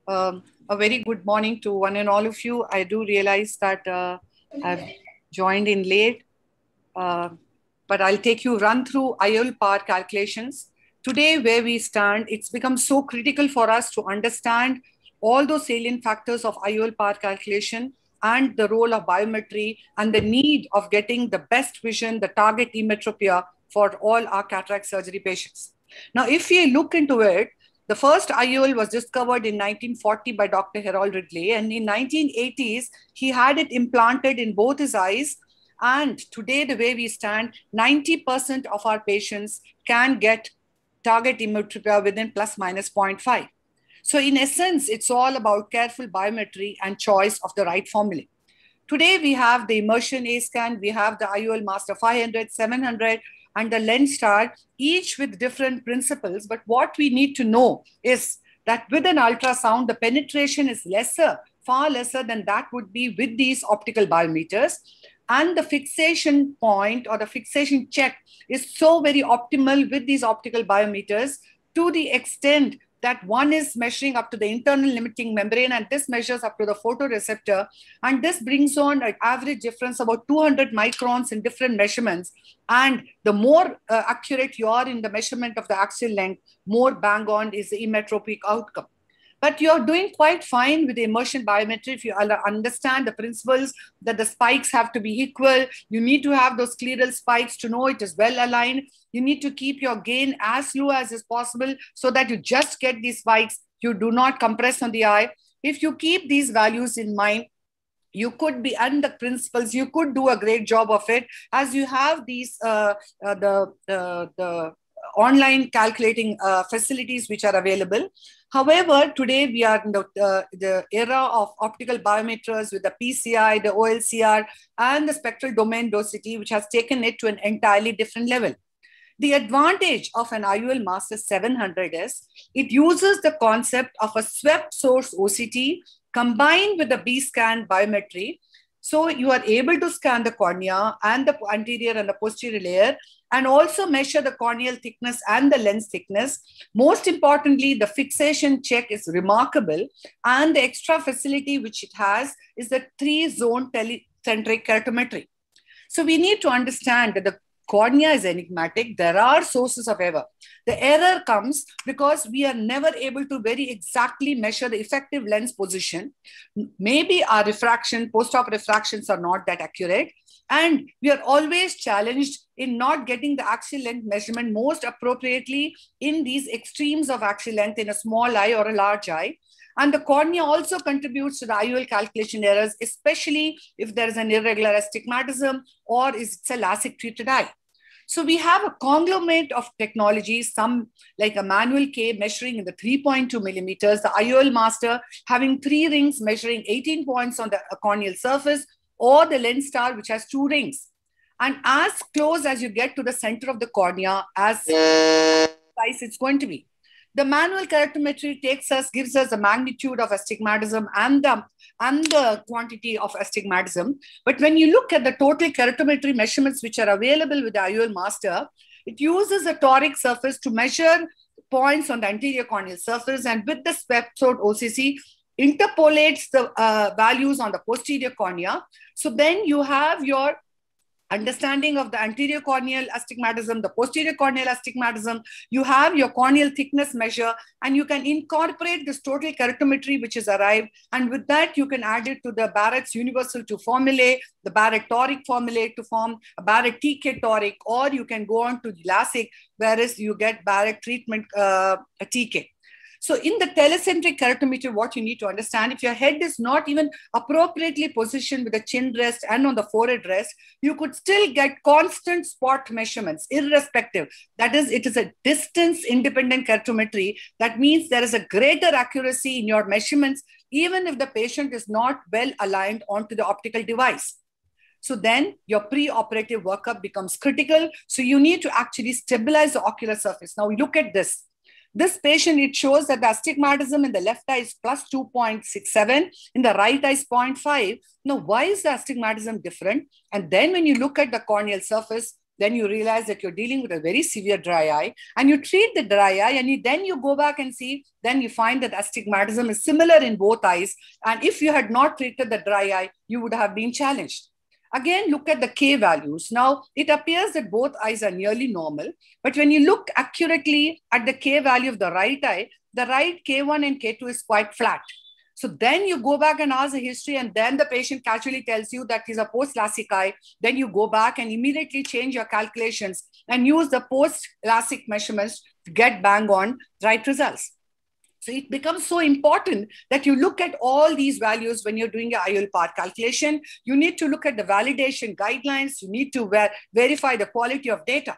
A very good morning to one and all of you. I do realize that I've joined in late, uh, but I'll take you run through IOL power calculations. Today, where we stand, it's become so critical for us to understand all those salient factors of IOL power calculation and the role of biometry and the need of getting the best vision, the target emmetropia for all our cataract surgery patients. Now, if we look into it, the first IOL was discovered in 1940 by Dr. Harold Ridley, and in 1980s, he had it implanted in both his eyes. And today, the way we stand, 90% of our patients can get target emmetropia within plus minus 0.5. So in essence, it's all about careful biometry and choice of the right formula. Today, we have the Immersion A-Scan, we have the IOL Master 500, 700, and the Lenstar, each with different principles. But what we need to know is that with an ultrasound, the penetration is lesser, far lesser than that would be with these optical biometers. And the fixation point or the fixation check is so very optimal with these optical biometers to the extent that one is measuring up to the internal limiting membrane and this measures up to the photoreceptor. And this brings on an average difference about 200 microns in different measurements. And the more accurate you are in the measurement of the axial length, more bang on is the emmetropic outcome. But you're doing quite fine with the immersion biometry if you understand the principles that the spikes have to be equal. You need to have those scleral spikes to know it is well aligned. You need to keep your gain as low as is possible so that you just get these spikes. You do not compress on the eye. If you keep these values in mind, you could be, and the principles, you could do a great job of it as you have these, the online calculating facilities which are available. However, today we are in the era of optical biometers with the PCI, the OLCR, and the spectral domain density, which has taken it to an entirely different level. The advantage of an IOL Master 700 is it uses the concept of a swept source OCT combined with the B-scan biometry. So you are able to scan the cornea and the anterior and the posterior layer and also measure the corneal thickness and the lens thickness. Most importantly, the fixation check is remarkable. And the extra facility which it has is the 3-zone telecentric keratometry. So we need to understand that the cornea is enigmatic. There are sources of error. The error comes because we are never able to very exactly measure the effective lens position. Maybe our refraction, post-op refractions are not that accurate. And we are always challenged in not getting the axial length measurement most appropriately in these extremes of axial length in a small eye or a large eye. And the cornea also contributes to the IOL calculation errors, especially if there is an irregular astigmatism or is it's a LASIK treated eye. So we have a conglomerate of technologies, some like a manual K measuring in the 3.2 millimeters, the IOL Master having 3 rings measuring 18 points on the corneal surface, or the Lenstar, which has 2 rings. And as close as you get to the center of the cornea, as precise it's going to be. The manual keratometry gives us the magnitude of astigmatism and the quantity of astigmatism. But when you look at the total keratometry measurements which are available with the IOL Master, it uses a toric surface to measure points on the anterior corneal surface, and with the swept source OCT, interpolates the values on the posterior cornea. So then you have your understanding of the anterior corneal astigmatism, the posterior corneal astigmatism, you have your corneal thickness measure, and you can incorporate this total keratometry which is arrived. And with that, you can add it to the Barrett's Universal 2 formulae, the Barrett toric formulae to form a Barrett TK toric, or you can go on to the LASIK, whereas you get Barrett treatment TK. So in the telecentric keratometry, what you need to understand, if your head is not even appropriately positioned with the chin rest and on the forehead rest, you could still get constant spot measurements, irrespective. That is, it is a distance-independent keratometry. That means there is a greater accuracy in your measurements, even if the patient is not well aligned onto the optical device. So then your pre-operative workup becomes critical. So you need to actually stabilize the ocular surface. Now look at this. This patient, it shows that the astigmatism in the left eye is plus 2.67, in the right eye is 0.5. Now, why is the astigmatism different? And then when you look at the corneal surface, then you realize that you're dealing with a very severe dry eye, and you treat the dry eye, and then you go back and see, then you find that astigmatism is similar in both eyes. And if you had not treated the dry eye, you would have been challenged. Again, look at the K values. Now, it appears that both eyes are nearly normal, but when you look accurately at the K value of the right eye, the right K1 and K2 is quite flat. So then you go back and ask the history, and then the patient casually tells you that he's a post-LASIK eye. Then you go back and immediately change your calculations and use the post-LASIK measurements to get bang on right results. So it becomes so important that you look at all these values when you're doing your IOL part calculation. You need to look at the validation guidelines. You need to verify the quality of data.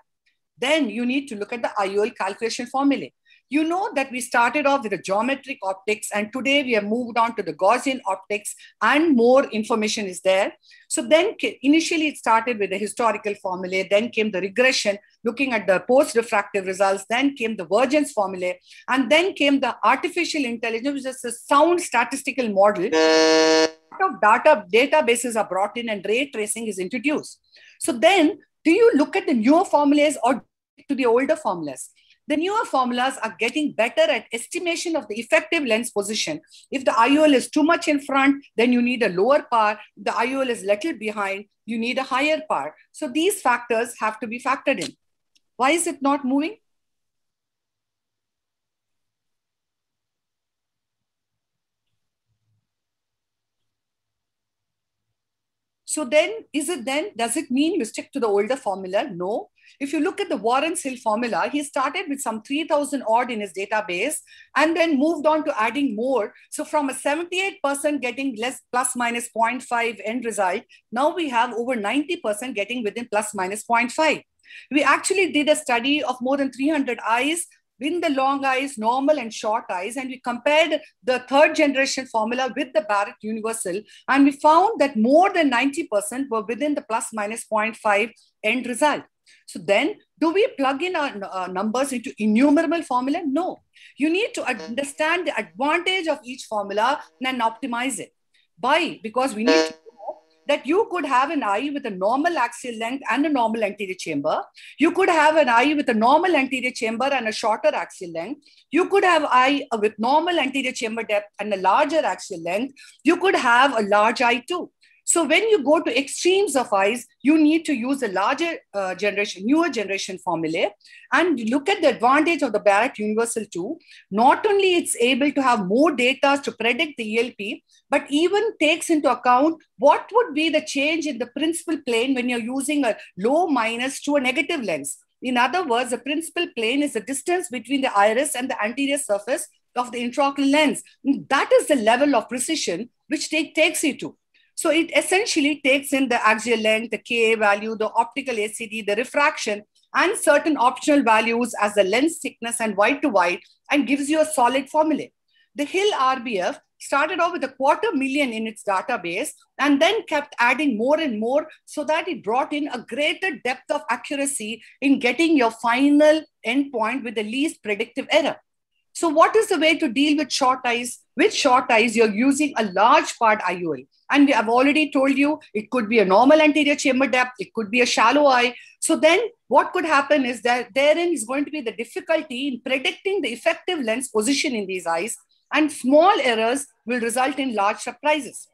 Then you need to look at the IOL calculation formulae. You know that we started off with the geometric optics, and today we have moved on to the Gaussian optics, and more information is there. So then initially it started with the historical formulae, then came the regression, looking at the post-refractive results, then came the Vergence formulae, and then came the artificial intelligence, which is a sound statistical model. Of databases are brought in and ray tracing is introduced. So then, do you look at the newer formulas or to the older formulas? The newer formulas are getting better at estimation of the effective lens position. If the IOL is too much in front, then you need a lower power. If the IOL is little behind, you need a higher power. So these factors have to be factored in. Why is it not moving? So then, does it mean you stick to the older formula? No. If you look at the Warren-Hill formula, he started with some 3,000 odd in his database and then moved on to adding more. So from a 78% getting less plus minus 0.5 end result, now we have over 90% getting within plus minus 0.5. We actually did a study of more than 300 eyes in the long eyes, normal and short eyes, and we compared the third generation formula with the Barrett Universal, and we found that more than 90% were within the plus minus 0.5 end result. So then, do we plug in our numbers into innumerable formula? No. You need to understand the advantage of each formula and optimize it. Why? Because we need to know that you could have an eye with a normal axial length and a normal anterior chamber. You could have an eye with a normal anterior chamber and a shorter axial length. You could have eye with normal anterior chamber depth and a larger axial length. You could have a large eye too. So when you go to extremes of eyes, you need to use a larger newer generation formulae, and look at the advantage of the Barrett Universal 2. Not only it's able to have more data to predict the ELP, but even takes into account what would be the change in the principal plane when you're using a low minus to a negative lens. In other words, the principal plane is the distance between the iris and the anterior surface of the intraocular lens. That is the level of precision which takes you to. So it essentially takes in the axial length, the Ka value, the optical ACD, the refraction, and certain optional values as the lens thickness and wide to wide, and gives you a solid formula. The Hill RBF started off with 250,000 in its database and then kept adding more and more, so that it brought in a greater depth of accuracy in getting your final endpoint with the least predictive error. So what is the way to deal with short eyes? With short eyes, you're using a large part IOL. And we have already told you it could be a normal anterior chamber depth, it could be a shallow eye. So then what could happen is that therein is going to be the difficulty in predicting the effective lens position in these eyes, and small errors will result in large surprises.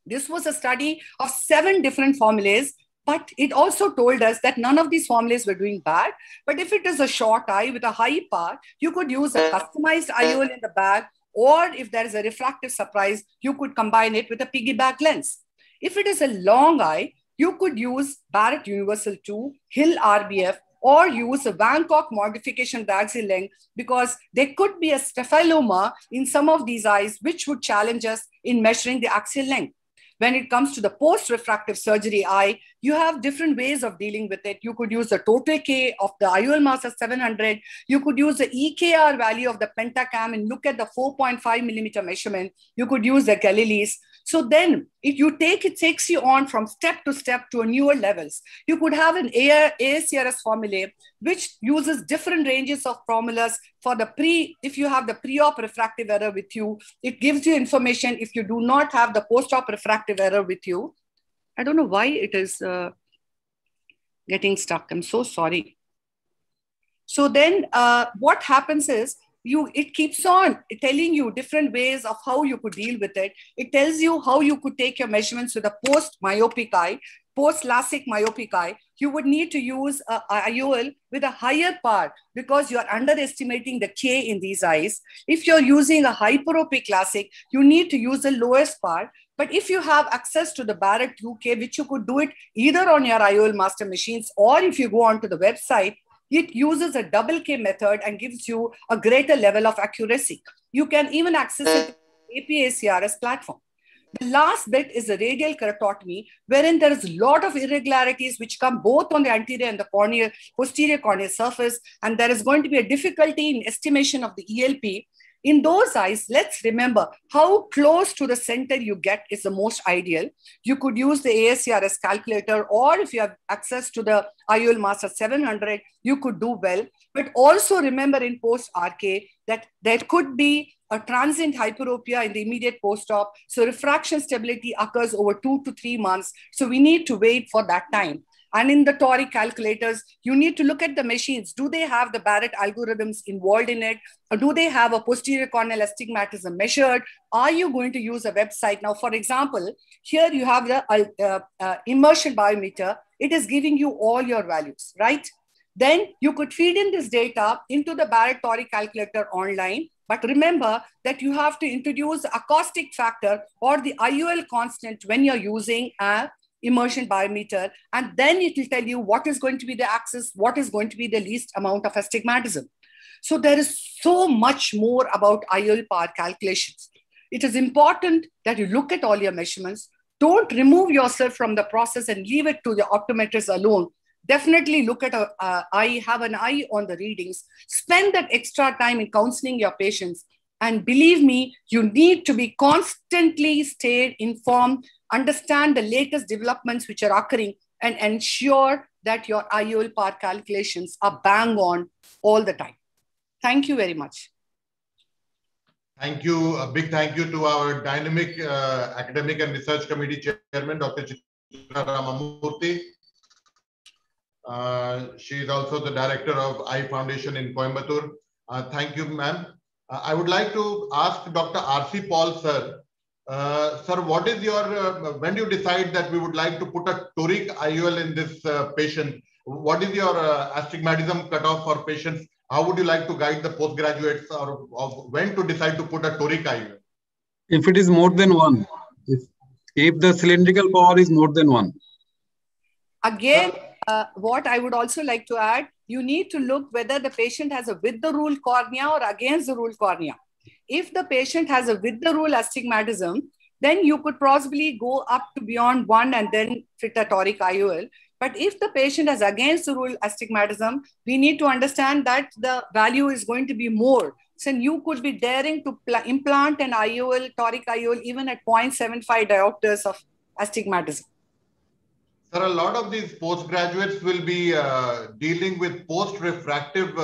This was a study of 7 different formulas, but it also told us that none of these formulas were doing bad. But if it is a short eye with a high power, you could use a customized IOL in the bag, or if there is a refractive surprise, you could combine it with a piggyback lens. If it is a long eye, you could use Barrett Universal 2, Hill RBF, or use a Van Gogh modification of the axial length, because there could be a staphyloma in some of these eyes, which would challenge us in measuring the axial length. When it comes to the post-refractive surgery eye, you have different ways of dealing with it. You could use the total K of the IOL mass of 700. You could use the EKR value of the Pentacam and look at the 4.5 millimeter measurement. You could use the Galilees. So then if you it takes you on from step to a newer levels. You could have an ASCRS formula, which uses different ranges of formulas for the if you have the pre-op refractive error with you, it gives you information if you do not have the post-op refractive error with you. I don't know why it is. getting stuck. I'm so sorry. So then what happens is it keeps on telling you different ways of how you could deal with it. It tells you how you could take your measurements with a post-myopic eye, post-LASIK myopic eye. You would need to use a IOL with a higher power because you're underestimating the K in these eyes. If you're using a hyperopic LASIK, you need to use the lowest power. But if you have access to the Barrett 2K, which you could do it either on your IOL master machines, or if you go onto the website, it uses a double K method and gives you a greater level of accuracy. You can even access it APACRS platform. The last bit is the radial keratotomy, wherein there is a lot of irregularities which come both on the anterior and the posterior corneal surface, and there is going to be a difficulty in estimation of the ELP. In those eyes, let's remember how close to the center you get is the most ideal. You could use the ASCRS calculator, or if you have access to the IOL Master 700, you could do well. But also remember in post-RK that there could be a transient hyperopia in the immediate post-op. So refraction stability occurs over 2 to 3 months. So we need to wait for that time. And in the toric calculators, you need to look at the machines. Do they have the Barrett algorithms involved in it? Or do they have a posterior corneal astigmatism measured? Are you going to use a website? Now, for example, here you have the immersion biometer. It is giving you all your values, right? Then you could feed in this data into the Barrett toric calculator online. But remember that you have to introduce the acoustic factor or the IOL constant when you're using a immersion biometer, and then it will tell you what is going to be the axis, what is going to be the least amount of astigmatism. So there is so much more about IOL power calculations. It is important that you look at all your measurements. Don't remove yourself from the process and leave it to the optometrist alone. Definitely look at have an eye on the readings. Spend that extra time in counseling your patients. And believe me, you need to be constantly stay informed, understand the latest developments which are occurring, and ensure that your IOL power calculations are bang on all the time. Thank you very much. Thank you. A big thank you to our dynamic academic and research committee chairman, Dr. Chitra Ramamurthy. She is also the director of Eye Foundation in Coimbatore. Thank you, ma'am. I would like to ask Dr. R.C. Paul, sir. Sir, what is your, when do you decide that we would like to put a toric IOL in this patient? What is your astigmatism cutoff for patients? How would you like to guide the postgraduates or of when to decide to put a toric IOL? If it is more than one, if the cylindrical power is more than one. Again, what I would also like to add, you need to look whether the patient has a with the rule cornea or against the rule cornea. If the patient has a with the rule astigmatism, then you could possibly go up to beyond 1 and then fit a toric IOL. But if the patient has against the rule astigmatism, we need to understand that the value is going to be more. So you could be daring to implant an IOL, toric IOL, even at 0.75 diopters of astigmatism. Sir, a lot of these postgraduates will be dealing with post-refractive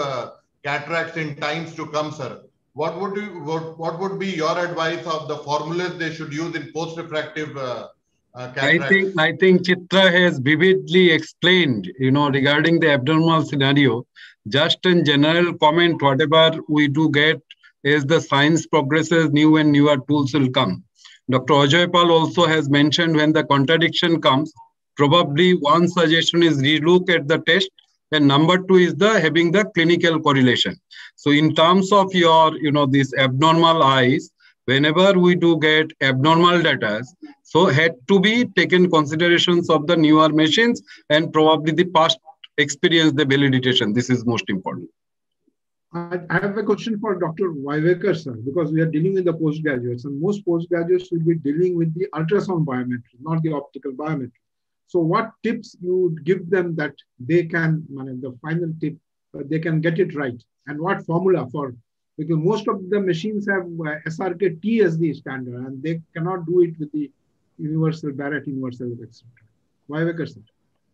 cataracts in times to come, sir. What would be your advice of the formulas they should use in post-refractive cataracts? I think Chitra has vividly explained, regarding the abnormal scenario. Just in general comment, whatever we do get as the science progresses, new and newer tools will come. Dr. Ajay Pal also has mentioned when the contradiction comes, probably one suggestion is relook at the test, and number two is having the clinical correlation. So in terms of your, these abnormal eyes, whenever we do get abnormal data, so had to be taken considerations of the newer machines and probably the past experience, the validation. This is most important. I have a question for Dr. Vaivekar, sir, because we are dealing with the postgraduates, and most postgraduates will be dealing with the ultrasound biometry, not the optical biometry. So what tips you would give them that they can, the final tip, they can get it right? And what formula for, because most of the machines have SRK-T as the standard, and they cannot do it with the universal Barrett universal, etc. Vaivekar, sir.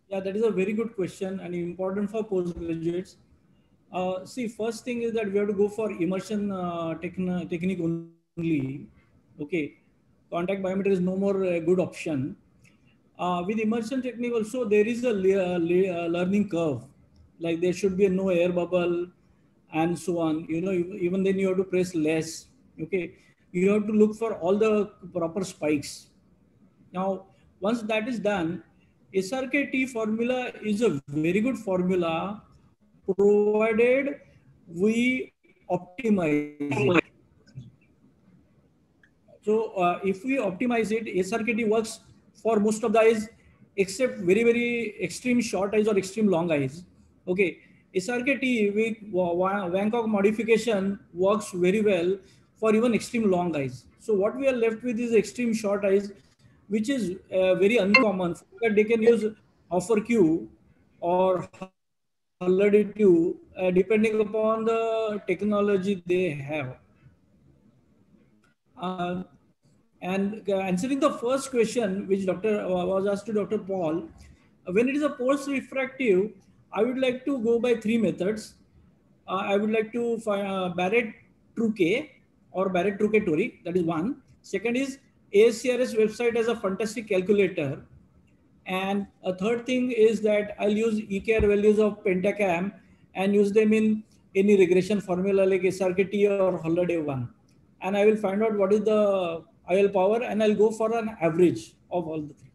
Yeah, that is a very good question and important for postgraduates. See, first thing is that we have to go for immersion technique only. Okay, contact biometer is no more a good option. With immersion technique also, there is a learning curve. Like there should be no air bubble and so on. You know, even then you have to press less. Okay. You have to look for all the proper spikes. Now, once that is done, SRKT formula is a very good formula provided we optimize it. So if we optimize it, SRKT works for most of the eyes except very, very extreme short eyes or extreme long eyes. Okay, SRKT with Bangkok modification works very well for even extreme long eyes. So what we are left with is extreme short eyes, which is very uncommon. That they can use offer Q or Hurley 2 depending upon the technology they have. And answering the first question, which was asked to Dr. Paul, when it is a post-refractive, I would like to go by 3 methods. I would like to find Barrett-Truquet or Barrett-Truquet-Toric, that is one. Second is ASCRS website has a fantastic calculator. And a third thing is that I'll use EKR values of Pentacam and use them in any regression formula like SRKT or Holiday 1. And I will find out what is the IL power and I'll go for an average of all the three.